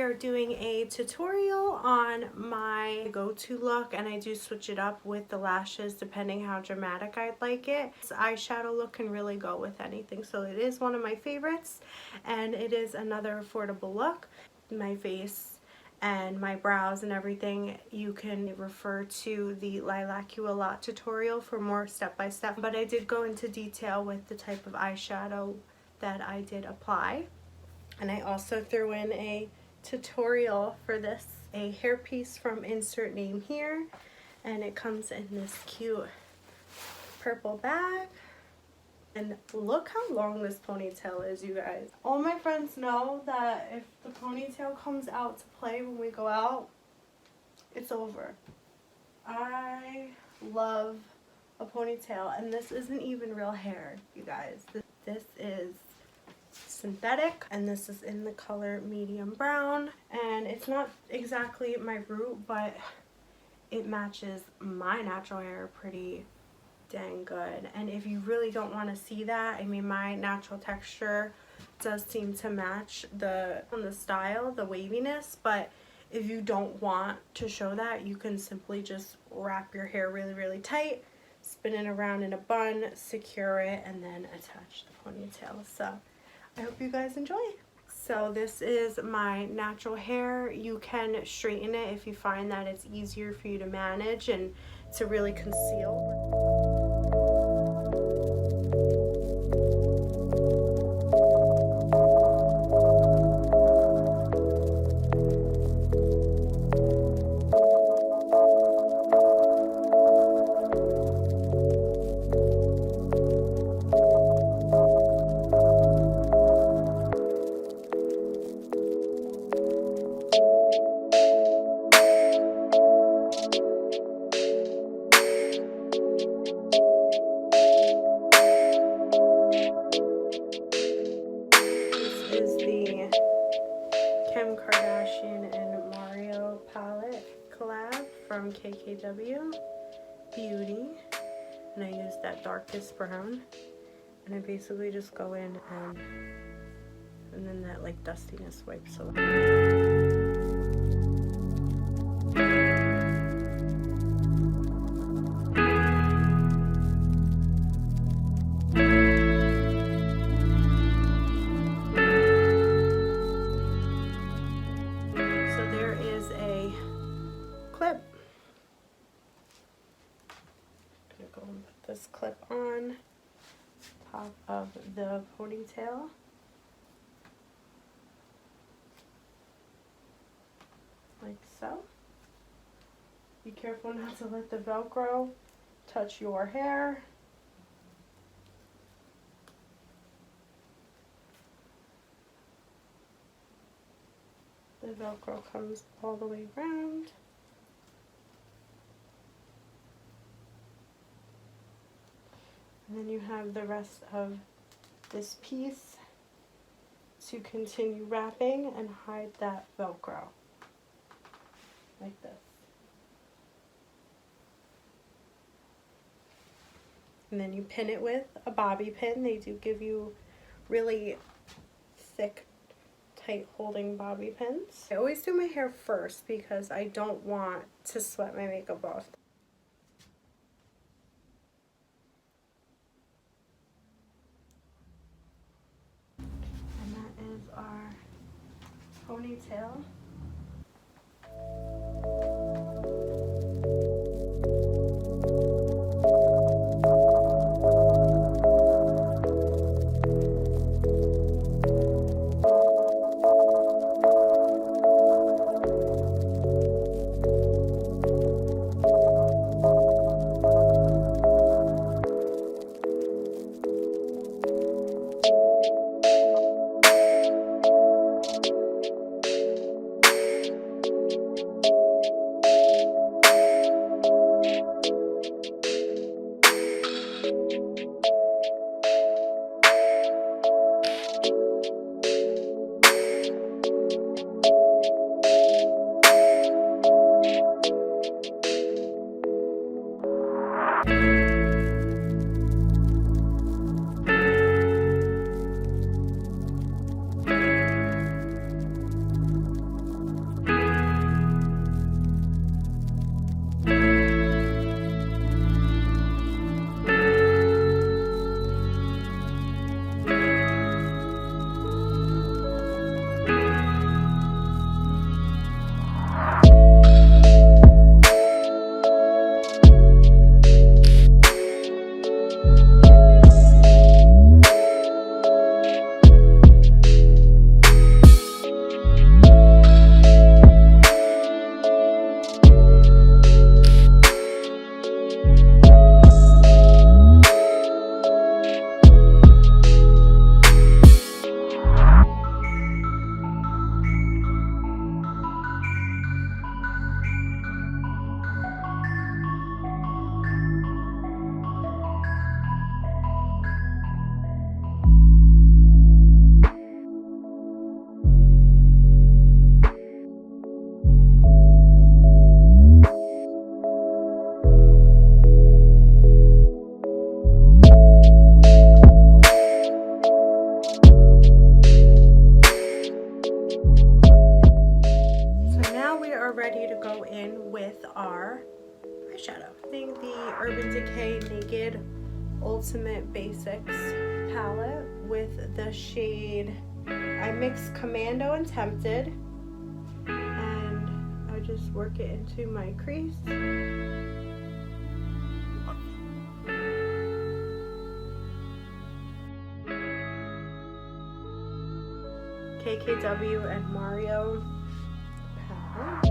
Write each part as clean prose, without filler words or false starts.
are doing a tutorial on my go-to look, and I do switch it up with the lashes depending how dramatic I'd like it. This eyeshadow look can really go with anything, so it is one of my favorites, and it is another affordable look. My face and my brows and everything, you can refer to the Lilac You a Lot tutorial for more step-by-step, but I did go into detail with the type of eyeshadow that I did apply. And I also threw in a tutorial for this, a hairpiece from Insert Name Here, and it comes in this cute purple bag. And look how long this ponytail is, you guys. All my friends know that if the ponytail comes out to play when we go out, it's over. I love a ponytail, and this isn't even real hair, you guys. This is synthetic, and this is in the color medium brown, and it's not exactly my root, but it matches my natural hair pretty dang good. And if you really don't want to see that, I mean, my natural texture does seem to match the style, the waviness, but if you don't want to show that, you can simply just wrap your hair really tight, spin it around in a bun, secure it, and then attach the ponytail. So I hope you guys enjoy. So this is my natural hair. You can straighten it if you find that it's easier for you to manage and to really conceal. From KKW Beauty, and I use that darkest brown, and I basically just go in and then that like dustiness wipes away. So there is a clip. Go and put this clip on top of the ponytail. Like so. Be careful not to let the Velcro touch your hair. The Velcro comes all the way around. And then you have the rest of this piece to continue wrapping and hide that Velcro, like this. And then you pin it with a bobby pin. They do give you really thick, tight holding bobby pins. I always do my hair first because I don't want to sweat my makeup off. Our ponytail. aka Naked Ultimate Basics palette with the shade, I mixed Commando and Tempted, and I just work it into my crease. KKW and Mario palette.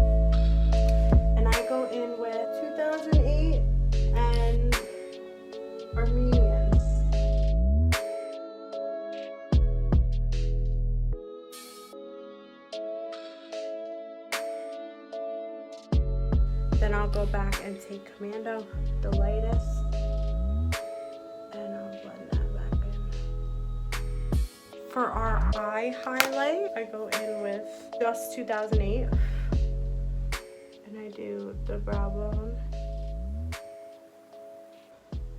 And I go in with 2008 and Armenian. Then I'll go back and take Commando, the lightest, and I'll blend that back in. For our eye highlight, I go in with just 2008, and I do the brow bone.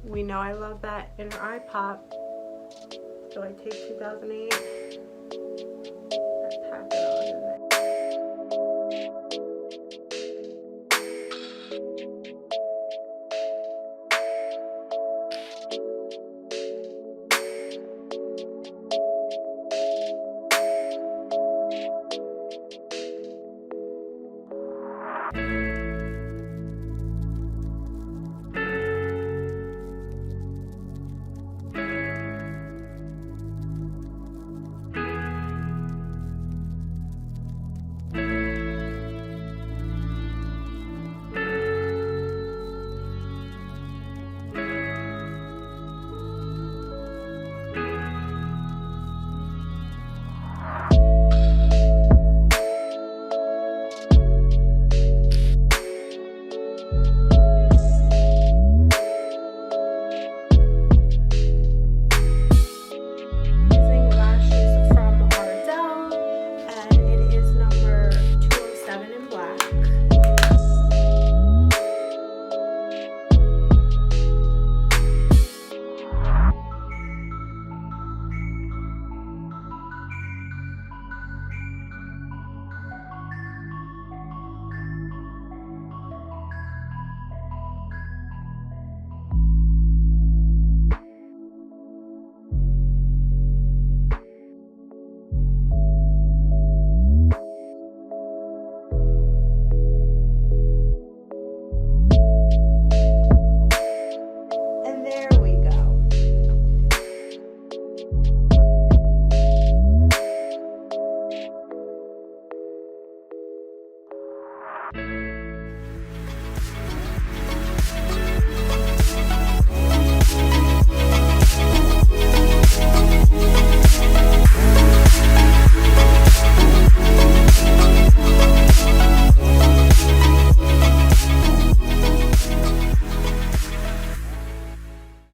We know I love that inner eye pop, so I take 2008.